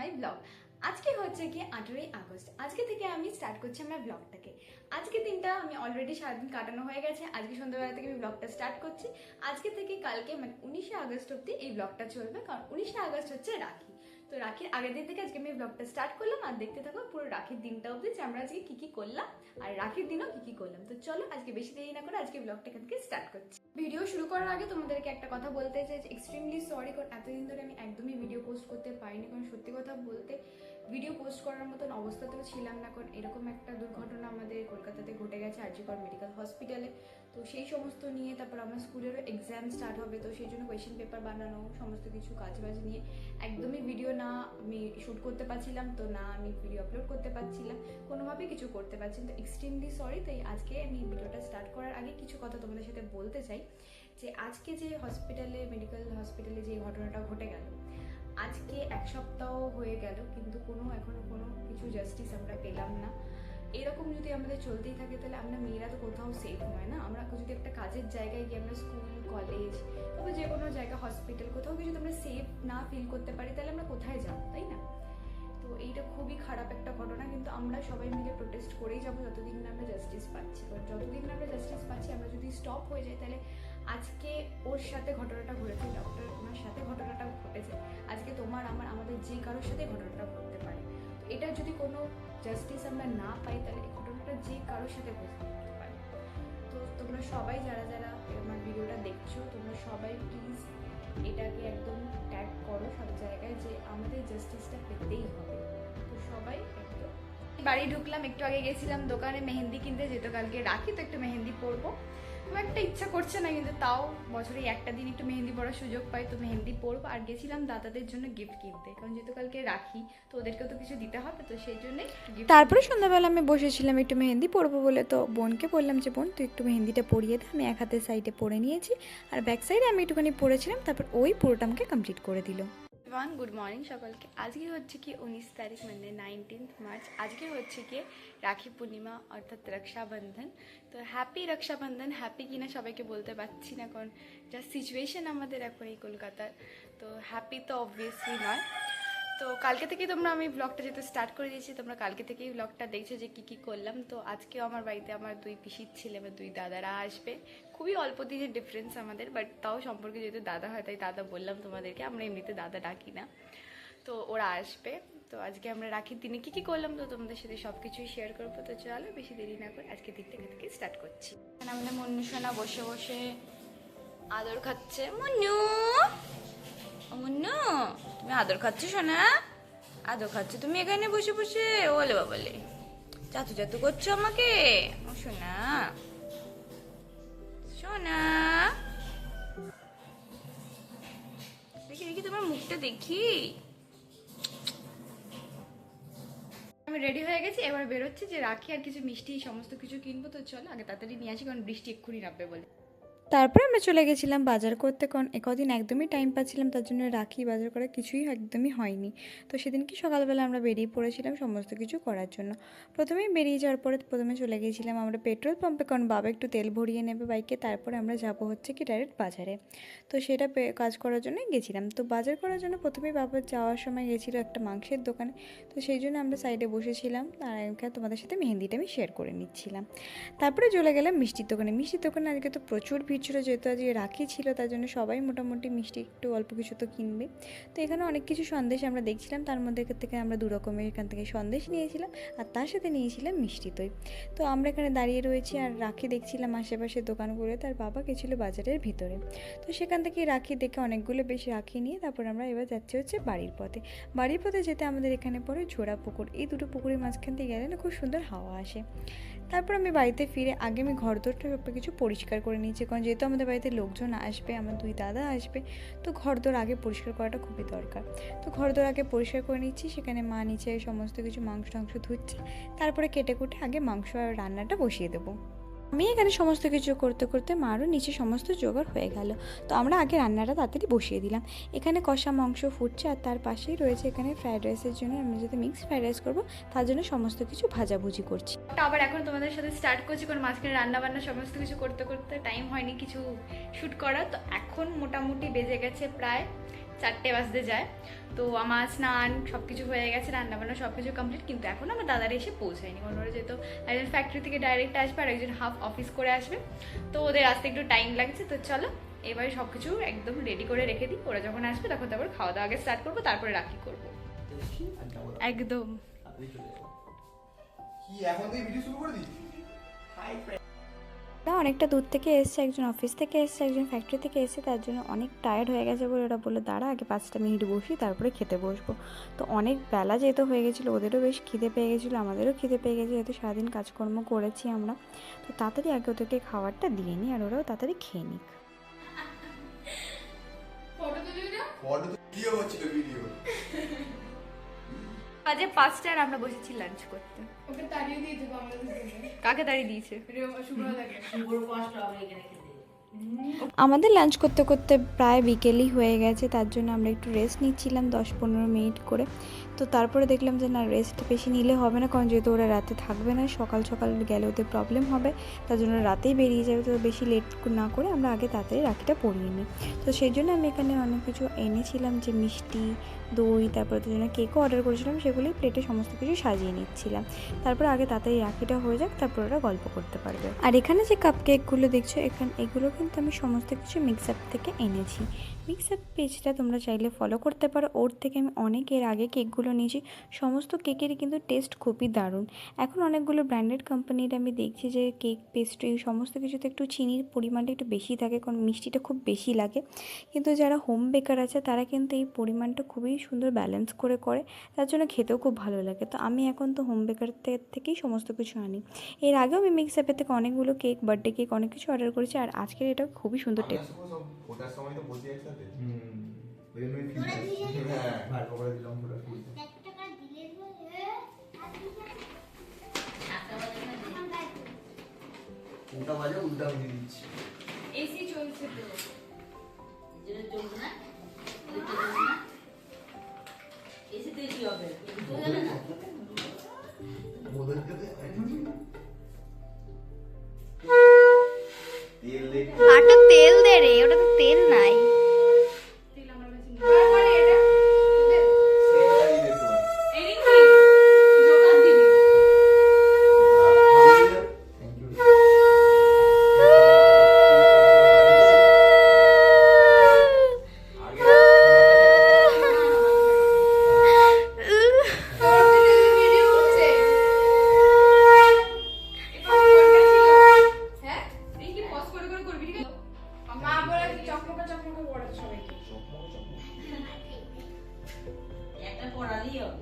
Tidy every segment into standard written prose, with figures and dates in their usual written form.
My blog. আজকে হচ্ছে কি 18ই আগস্ট। আজকে থেকে আমি স্টার্ট করছি আমার ব্লগটাকে। আজকে দিনটা আমি অলরেডি সারাদিন কাটানো হয়ে গেছে। আজকে সন্ধ্যাবেলা থেকে আমি ব্লগটা স্টার্ট করছি। আজকে থেকে কালকে মানে 19শে আগস্ট অব্দি এই ব্লগটা চলবে, কারণ 19শে আগস্ট হচ্ছে রাখি। তো রাখির আগের দিন থেকে আজকে আমি ব্লগটা স্টার্ট করলাম, আর দেখতে থাকো পুরো রাখির দিনটা অব্দি যে আমরা আজকে কি কি করলাম আর রাখির দিনও কি কি করলাম। তো চলো আজকে বেশি দেরি না করে আজকে ব্লগটা এখান থেকে স্টার্ট করছি। ভিডিও শুরু করার আগে তোমাদেরকে একটা কথা বলতে চাই, এক্সট্রিমলি সরি, কারণ এতদিন ধরে আমি একদমই ভিডিও পোস্ট করতে পারিনি। কারণ সত্যি কথা বলতে ভিডিও পোস্ট করার মতন অবস্থাতেও ছিলাম না, কারণ এরকম একটা দুর্ঘটনা আমাদের কলকাতাতে ঘটে গেছে আর.জি. কর মেডিকেল হসপিটালে। তো সেই সমস্ত নিয়ে তারপর আমার স্কুলেরও এক্সাম স্টার্ট হবে, তো সেই জন্য কোয়েশ্চেন পেপার বানানো সমস্ত কিছু কাজবাজ নিয়ে একদমই ভিডিও না আমি শ্যুট করতে পারছিলাম, তো না আমি ভিডিও আপলোড করতে পারছিলাম, কোনোভাবেই কিছু করতে পারছি না। তো এক্সট্রিমলি সরি। তাই আজকে আমি ভিডিওটা স্টার্ট করার আগে কিছু কথা তোমাদের সাথে বলতে চাই, যে আজকে যে মেডিকেল হসপিটালে যে ঘটনাটা ঘটে গেল, আজকে এক সপ্তাহ হয়ে গেল, কিন্তু এখনো কোনো কিছু জাস্টিস আমরা পেলাম না। এরকম যদি আমাদের চলতেই থাকে তাহলে আমরা মেয়েরা তো কোথাও সেফ নয় না। আমরা যদি একটা কাজের জায়গায় গিয়ে আমরা স্কুল কলেজ তবে যে কোনো জায়গা হসপিটাল কোথাও গিয়ে যদি আমরা সেফ না ফিল করতে পারি তাহলে আমরা কোথায় যাবো, তাই না? তো এইটা খুবই খারাপ একটা ঘটনা, কিন্তু আমরা সবাই মিলে প্রোটেস্ট করেই যাবো যতদিন না আমরা জাস্টিস পাচ্ছি। কারণ যতদিন না আমরা জাস্টিস পাচ্ছি, আমরা যদি স্টপ হয়ে যাই তাহলে আজকে ওর সাথে ঘটনাটা ঘটেছে, ডক্টর ওনার সাথে ঘটনাটা ঘটেছে, আজকে তোমার আমাদের যে কারোর সাথে ঘটনাটা ঘটতে পারে। তো এটা যদি কোনো জাস্টিস আমরা না পাই তাহলে এই ঘটনাটা যে কারোর সাথে ঘটতে পারে। তো তোমরা সবাই যারা যারা আমার ভিডিওটা দেখছো, তোমরা সবাই প্লিজ এটাকে একদম ট্যাগ করো সব জায়গায় যে আমাদের জাস্টিসটা পেতেই হবে। তো সবাই একদম বাড়ি ঢুকলাম, একটু আগে গেছিলাম দোকানে মেহেন্দি কিনতে, যেহেতু কালকে রাখি তো একটু মেহেন্দি পরবো। খুব একটা ইচ্ছা করছে না, কিন্তু তাও বছরে একটা দিন একটু মেহেন্দি পরার সুযোগ পাই, তো মেহেন্দি পরবো। আর গেছিলাম দাদাদের জন্য গিফট কিনতে, কারণ যেহেতু কালকে রাখি তো ওদেরকেও তো কিছু দিতে হবে, তো সেই জন্যই। তারপরে সন্ধ্যাবেলা আমি বসেছিলাম একটু মেহেন্দি পরবো বলে, তো বোনকে বললাম যে বোন তুই একটু মেহেন্দিটা পরিয়ে দে। আমি এক হাতের সাইডে পরে নিয়েছি আর ব্যাক সাইডে আমি একটুখানি পরেছিলাম, তারপর ওই পুরোটা আমাকে কমপ্লিট করে দিল। গুড মর্নিং সকালকে। আজকে হচ্ছে কি 19 তারিখ মানে 19 মার্চ। আজকে হচ্ছে কি রাখি পূর্ণিমা অর্থাৎ রক্ষাবন্ধন। তো হ্যাপি রক্ষাবন্ধন। হ্যাপি কিনা সবাইকে বলতে পারছি না, কারণ যা সিচুয়েশন আমাদের এখন এই কলকাতার, তো হ্যাপি তো অবভিয়াসলি নয়। তো কালকে থেকেই আমি ব্লগটা যেহেতু স্টার্ট করে দিয়েছি, তোমরা কালকে থেকেই ব্লগটা দেখছো যে কী কী করলাম। তো আজকেও আমার বাড়িতে আমার দুই পিসির ছেলে বা দুই দাদারা আসবে। খুবই অল্প দিনের ডিফারেন্স আমাদের, বাট তাও সম্পর্কে যেহেতু দাদা হয় তাই দাদা বললাম তোমাদেরকে, আমরা এমনিতে দাদা ডাকি না। তো ওরা আসবে। তো আজকে আমরা রাখির দিনে কী কী করলাম তো তোমাদের সাথে সব কিছুই শেয়ার করবো। তো চলো বেশি দেরি না করে আজকে দিকটা থেকে স্টার্ট করছি। আমাদের মন্নু সোনা বসে বসে আদর খাচ্ছে। মন্নু মুন্নু তুমি আদর খাচ্ছ সোনা? আদর খাচ্ছ তুমি এখানে বসে বসে? ওলে বাবালে চাতু চাতু করছো আমাকে। ও সোনা সোনা, দেখি দেখি তোমার মুখটা দেখি। আমি রেডি হয়ে গেছি, এবার বেরোচ্ছি যে রাখি আর কিছু মিষ্টি সমস্ত কিছু কিনবো। তো চলো আগে তাড়াতাড়ি নিয়ে আসি, কারণ বৃষ্টি এক্ষুনি নামবে বলে। তারপরে আমরা চলে গেছিলাম বাজার করতে, কারণ একদিন একদমই টাইম পাচ্ছিলাম, তার জন্য রাখি বাজার করা কিছুই একদমই হয়নি। তো সেদিন কি সকালবেলা আমরা বেরিয়ে পড়েছিলাম সমস্ত কিছু করার জন্য। প্রথমেই বেরিয়ে যাওয়ার পরে প্রথমে চলে গিয়েছিলাম আমরা পেট্রোল পাম্পে, কারণ বাবা একটু তেল ভরিয়ে নেবে বাইকে। তারপরে আমরা যাব হচ্ছে কি ডাইরেক্ট বাজারে। তো সেটা কাজ করার জন্যই গেছিলাম। তো বাজার করার জন্য প্রথমেই বাবা যাওয়ার সময় গেছিলো একটা মাংসের দোকানে, তো সেই জন্য আমরা সাইডে বসেছিলাম আর এখানে তোমাদের সাথে মেহেন্দিটা আমি শেয়ার করে নিচ্ছিলাম। তারপরে চলে গেলাম মিষ্টির দোকানে। মিষ্টির দোকানে আজকে তো প্রচুর ভিড় ছিল, যেহেতু আজকে রাখি ছিল তার জন্য সবাই মোটামুটি মিষ্টি একটু অল্প কিছু তো কিনবে। তো এখানে অনেক কিছু সন্দেশ আমরা দেখছিলাম, তার মধ্যে থেকে আমরা 2 রকমের এখান থেকে সন্দেশ নিয়েছিলাম আর তার সাথে নিয়েছিলাম মিষ্টি দই। তো আমরা এখানে দাঁড়িয়ে রয়েছি আর রাখি দেখছিলাম আশেপাশের দোকানগুলো। তার বাবা গেছিলো বাজারের ভিতরে, তো সেখান থেকে রাখি দেখে অনেকগুলো বেশি রাখি নিয়ে তারপর আমরা এবার যাচ্ছি হচ্ছে বাড়ির পথে। বাড়ির পথে যেতে আমাদের এখানে পড়ে ঝোড়া পুকুর। এই দুটো পুকুরের মাঝখান থেকে গেলে না খুব সুন্দর হাওয়া আসে। তারপর আমি বাড়িতে ফিরে আগে আমি ঘরদোরটা সব কিছু পরিষ্কার করে নিয়েছি, কারণ যেহেতু আমাদের বাড়িতে লোকজন আসবে, আমার 2 দাদা আসবে, তো ঘরদোর আগে পরিষ্কার করাটা খুবই দরকার। তো ঘরদোর আগে পরিষ্কার করে নিচ্ছি। সেখানে মা নিচে সমস্ত কিছু মাংস ধুচ্ছে, তারপরে কেটে কুটে আগে মাংস আর রান্নাটা বসিয়ে দেবো। আমি এখানে সমস্ত কিছু করতে করতে মারও নিচে সমস্ত জোগাড় হয়ে গেল। তো আমরা আগে রান্নাটা তাড়াতাড়ি বসিয়ে দিলাম। এখানে কষা মাংস ফুটছে আর তার পাশেই রয়েছে এখানে ফ্রাইড রাইসের জন্য আমরা যাতে মিক্সড ফ্রাইড রাইস করবো, তার জন্য সমস্ত কিছু ভাজাভুজি করছি। তো আবার এখন তোমাদের সাথে স্টার্ট করছি, কারণ মাঝখানে রান্না বান্না সমস্ত কিছু করতে করতে টাইম হয়নি কিছু শ্যুট করা। তো এখন মোটামুটি বেজে গেছে প্রায় 4টে বাজতে যায়। তো আমার স্নান সব কিছু হয়ে গেছে, রান্নাবান্না সব কিছু কমপ্লিট, কিন্তু এখন আমার দাদারা এসে পৌঁছায়নি, কারণ ওরা যেহেতু একজন ফ্যাক্টরি থেকে ডাইরেক্ট আসবে আর একজন হাফ অফিস করে আসবে, তো ওদের আসতে একটু টাইম লাগছে। তো চলো এবারে সব কিছু একদম রেডি করে রেখে দিই, ওরা যখন আসবে তখন তারপর খাওয়া দাওয়া আগে স্টার্ট করবো, তারপরে রাখি করবো একদম। অনেকটা দূর থেকে এসছে, একজন অফিস থেকে এসছে, একজন ফ্যাক্টরি থেকে এসছে, তার জন্য অনেক টায়ার্ড হয়ে গেছে বলে ওরা বললো দাঁড়া আগে 5টা মিনিট বসি তারপরে খেতে বসবো। তো অনেক বেলা যেহেতু হয়ে গেছিলো, ওদেরও বেশ খিদে পেয়ে গেছিলো, আমাদেরও খিদে পেয়ে গেছে, যেহেতু সারাদিন কাজকর্ম করেছি আমরা। তো তাড়াতাড়ি আগে ওদেরকে খাবারটা দিয়ে নিই আর ওরাও তাড়াতাড়ি খেয়ে নিক। আজ 5টা আর আমরা বসেছি লাঞ্চ করতে। ওকে তাড়িয়ে দিয়ে দেবো আমাদের জন্য। কাকে তাড়িয়ে দিয়েছে? শুভ্র কষ্ট হবে এখানে খেতে। আমাদের লাঞ্চ করতে করতে প্রায় বিকেলই হয়ে গেছে, তার জন্য আমরা একটু রেস্ট নিচ্ছিলাম 10-15 মিনিট করে। তো তারপরে দেখলাম যে না, রেস্ট বেশি নিলে হবে না, কারণ যেহেতু ওরা রাতে থাকবে না, সকাল সকাল গেলে ওদের প্রবলেম হবে, তার জন্য রাতেই বেরিয়ে যাবে। তো বেশি লেট না করে আমরা আগে তাড়াতাড়ি রাখিটা পরিয়ে নিই। তো সেই জন্য আমি এখানে অনেক কিছু এনেছিলাম, যে মিষ্টি, দই, তারপরে ওদের জন্য কেকও অর্ডার করেছিলাম, সেগুলোই প্লেটে সমস্ত কিছু সাজিয়ে নিচ্ছিলাম। তারপর আগে তাড়াতাড়ি রাখিটা হয়ে যাক, তারপর ওরা গল্প করতে পারবে। আর এখানে যে কাপ কেকগুলো দেখছো, এগুলো কিন্তু আমি সমস্ত কিছু মিক্সআপ থেকে এনেছি। মিক্সআপ পেজটা তোমরা চাইলে ফলো করতে পারো, ওর থেকে আমি অনেক এর আগে কেকগুলো নিয়েছি। সমস্ত কেকেরই কিন্তু টেস্ট খুবই দারুণ। এখন অনেকগুলো ব্র্যান্ডেড কোম্পানির আমি দেখছি যে কেক, পেস্ট্রি সমস্ত কিছুতে একটু চিনির পরিমাণটা একটু বেশি থাকে, কারণ মিষ্টিটা খুব বেশি লাগে। কিন্তু যারা হোম বেকার আছে তারা কিন্তু এই পরিমাণটা খুবই সুন্দর ব্যালেন্স করে করে, তার জন্য খেতেও খুব ভালো লাগে। তো আমি এখন তো হোম বেকার থেকেই সমস্ত কিছু আনি। এর আগেও আমি মিক্সআপের থেকে অনেকগুলো কেক, বার্থডে কেক অনেক কিছু অর্ডার করেছি, আর আজকের এটা খুবই সুন্দর টেস্ট। ওটার সময় তো বসি একসাথে ওই জন্যই ফিল হ্যাঁ ভাগ করে দিলাম পুরো ফিল উল্টা বাজে উল্টা দিয়ে দিচ্ছি। এসি চলছে তো যেটা চলবে না এটা চলবে না এসিতে কি হবে চলবে না মোদন খেতে তেল দে, আটা তেল দে রে, ওটা তো তেল নাই। তেল আমার কাছে নেই মানে এটা সেটাই দে তো এই কি জোকার দিবি থ্যাংক ইউ। ভিডিও হচ্ছে এটা কোনটা ছিল হ্যাঁ এই কি পজ করে করে করবি ঠিক আছে মা বলে চকমকা চকমকা পড়া সবাইকে একটা পড়ালি হবে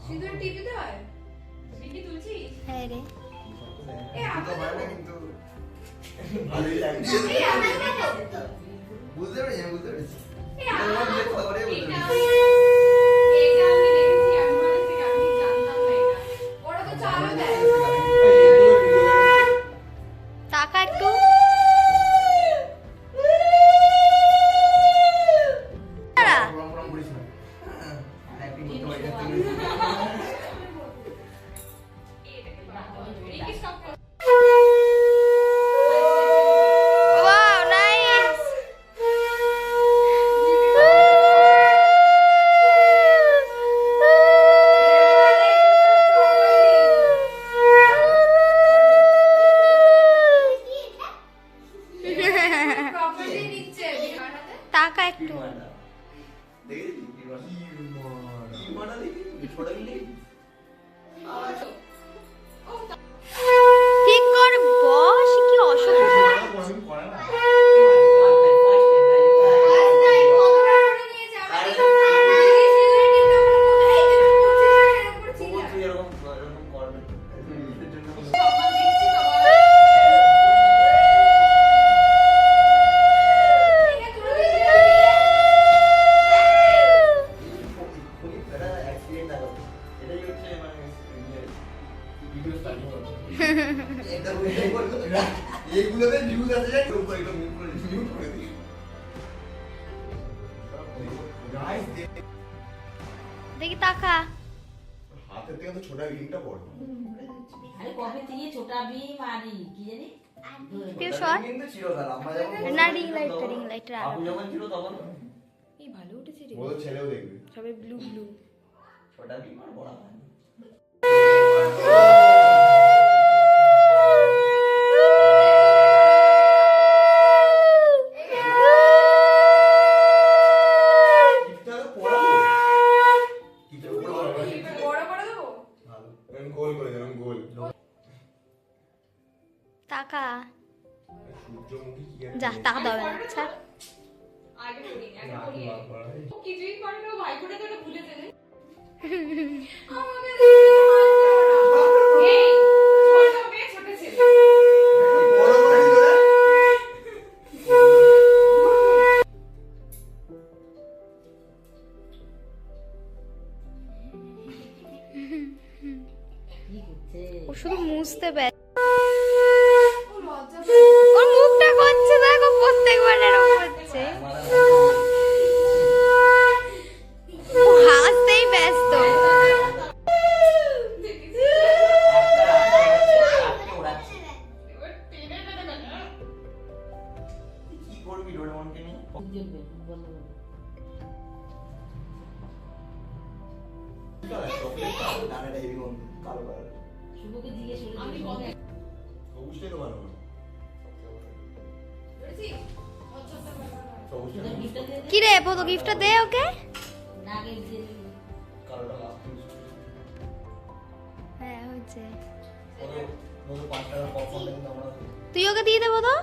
সিঁদুর টিপিতে হয় বিকি তুলছিস হ্যাঁ রে, তো ভালো না কিন্তু ভালোই লাগছে। বুঝতে পেরেছি বুঝতে পেরেছি এটা খবরে বুঝতে এটা পেরেছি। এটা আমি দেখেছি আমি মানে থেকে আমি জানতাম না এটা ওরা তো চালও দেয় টাকা একটু প্রণাম প্রণাম করিস না। অ্যাক্টিং করতে পারি না তুই। রিকি স্টপ কর ওয়াও নাইস। প্রপার্টি নিচ্ছে বিমানাতে টাকা একটু দেখেছিস ইমানা দেখি ছোট দেখি ঠিক কর বস, কি অসভ্য। কোনদিন করে না তুই এরকম এরকম করবে এর জন্য এটা অ্যাক্সিডেন্ট হলো এটাই হচ্ছে মানে ভিডিও স্টার্টিং হলো এটা বলবো এইগুলোতে ভিউজ আছে যাই তো করে মিউট করে দিই গাইস দেখি টাকা হাতের থেকে তো ছোট লিংকটা বড় আরে কবে থেকে ছোটা বি মারি কি জানি কেউ শট কিন্তু ছিল না আমরা যখন না, রিং লাইটটা আপু যখন ছিল তখন এই ভালো উঠেছে রে, ও তো ছেলেও দেখবে। সবাই ব্লু ব্লু। ওটা কি আর বলা হয় না। গিফটটা তো পড়াবো। গিফটটা পড়াবো। বড় করে দেবো। ভালো। আমি গোল করে দিলাম, গোল। টাকা সূর্যমুখী কি আর যা টাকা দাও না, ছাড়। আগে করি, আগে রাখি করি। বার করা হয়। ও কিছুই করে না, ভাই করে তো এটা ভুলে গেলে। আমাকে এই ছোট মেয়ে, ছোট ছেলে। বড় করে দিল না? ও শুধু মুছতে ব্যস্ত। ও লজ্জা ওর মুখটা করছে দেখো, প্রত্যেকবার এরকম হচ্ছে। ও হাসতেই ব্যস্ত। এবার টেনে টেনে গেল। কি করবি ডোরেমনকে নিয়ে? চকলেটটা ডানাটা হেভি গন্ধ, কালো কালার। আমি কত সবুজটাই তো ভালো না। করেছি? পছন্দ করে না। সবুজটা কি রে বলো, গিফটটা দে ওকে। কালোটা লাস্ট ইউজ করি। হ্যাঁ হচ্ছে, কত 5 টাকার পপকর্ন কিন্তু আমরা তুই ওকে দিয়ে দেবো তো।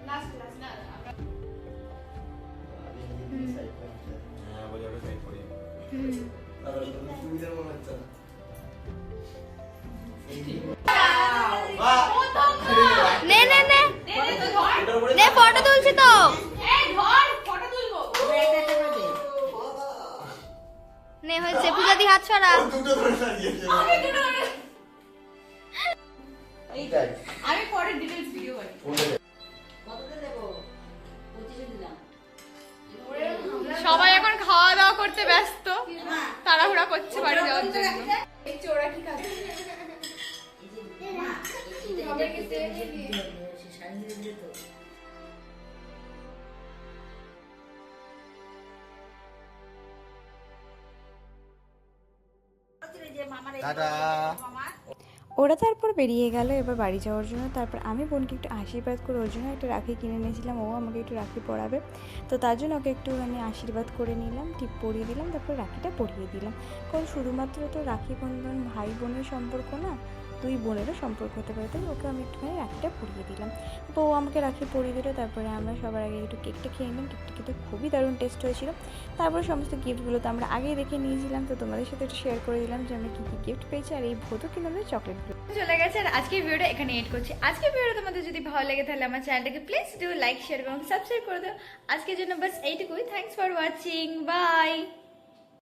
লাস্ট লাস্ট না আমরা হ্যাঁ বলে ওটা সাইড করি। হুম। তাহলে তো সুবিধার মনে হচ্ছে না। নে নে নে দে দে তো ধর। এটার উপরে নে, ফটো তুলছি তো। এই ধর, ফটো তুলবো। নে হচ্ছে, পূজা দি হাত ছড়া। ও দুটো ধরে সাজিয়েছে। আমি দুটো ধরে- এইটাই। আমি পরে ডিটেইলস ভিডিও বানাই। কোনটা? সবাই এখন খাওয়া দাওয়া করতে ব্যস্ত, তাড়াহুড়া করছে বাড়ি যাওয়ার জন্য। এই চোরা কি খাবে? সবাইকে তেল দিয়ে টাটা। ওরা তারপর বেরিয়ে গেল এবার বাড়ি যাওয়ার জন্য। তারপর আমি বোনকে একটু আশীর্বাদ করে ওর জন্য একটা রাখি কিনে নিয়েছিলাম, ও আমাকে একটু রাখি পরাবে, তো তার জন্য ওকে একটু আমি আশীর্বাদ করে নিলাম, টিপ পরিয়ে দিলাম, তারপর রাখিটা পরিয়ে দিলাম। কারণ শুধুমাত্র তো রাখি বন্ধন ভাই বোনের সম্পর্ক না, দুই বোনেরও সম্পর্ক হতে পারে, তাই ওকে আমি একটুখানি রাখিটা পরিয়ে দিলাম। তো ও আমাকে রাখি পরিয়ে দিল। তারপরে আমরা সবার আগে একটু কেকটা খেয়ে নিলাম, কেকটা কিন্তু খুবই দারুণ টেস্ট হয়েছিল। তারপরে সমস্ত গিফটগুলো তো আমরা আগেই দেখে নিয়েছিলাম, তো তোমাদের সাথে একটু শেয়ার করে দিলাম যে আমরা কী কী গিফট পেয়েছি, আর এই ভোটও কিন্তু আমরা চকলেটগুলো চলে গেছে। আর আজকের ভিডিওটা এখানে এড করছি। আজকের ভিডিওটা তোমাদের যদি ভালো লাগে তাহলে আমার চ্যানেলটাকে প্লিজ ডু লাইক শেয়ার এবং সাবস্ক্রাইব করে দাও। আজকের জন্য বাস এইটুকুই। Thanks for watching, by.